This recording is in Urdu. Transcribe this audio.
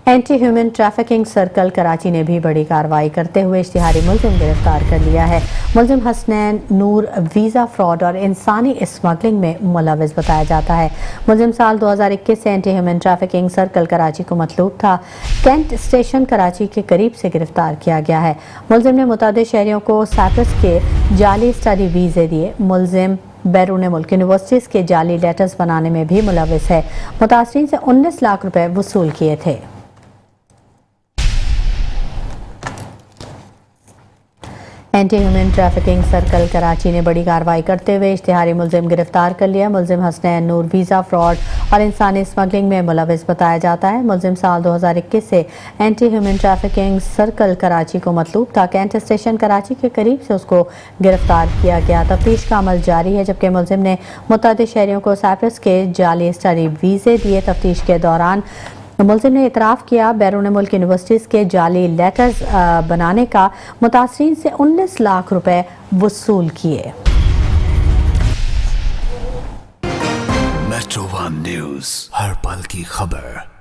Anti human trafficking circle Karachi نے بھی بڑی کارروائی کرتے ہوئے اشتہاری ملزم گرفتار کر لیا ہے۔ ملزم حسنین نور ویزا فراڈ اور انسانی اسمگلنگ میں ملوث بتایا جاتا ہے۔ ملزم سال 2021 سے anti human trafficking circle Karachi کو مطلوب تھا۔ کینٹ اسٹیشن کراچی کے قریب سے گرفتار کیا گیا ہے۔ ملزم نے متعدد شہریوں کو سائپرس کے جعلی اسٹڈی ویزے دیے۔ ملزم بیرون ملک یونیورسٹیز کے جعلی لیٹرز بنانے میں بھی ملوث ہے۔ متاثرین سے 19 لاکھ روپے وصول کیے تھے۔ Anti human trafficking circle Karachi نے بڑی کارروائی کرتے ہوئے اشتہاری ملزم گرفتار کر لیا۔ ملزم حسنین نور ویزا فراڈ اور انسانی اسمگلنگ میں ملوث بتایا جاتا ہے۔ ملزم سال 2021 سے anti human trafficking circle Karachi کو مطلوب تھا۔ کینٹ اسٹیشن کراچی کے قریب سے اس کو گرفتار کیا گیا۔ تفتیش کا عمل جاری ہے، جبکہ ملزم نے متعدد شہریوں کو سائپرس کے جعلی اسٹڈی ویزے دیے۔ تفتیش کے دوران ملزم نے اعتراف کیا بیرون ملک یونیورسٹیز کے جعلی لیٹرز بنانے کا متاثرین سے 19 لاکھ روپے وصول کیے۔ میٹرو ون نیوز، ہر پل کی خبر۔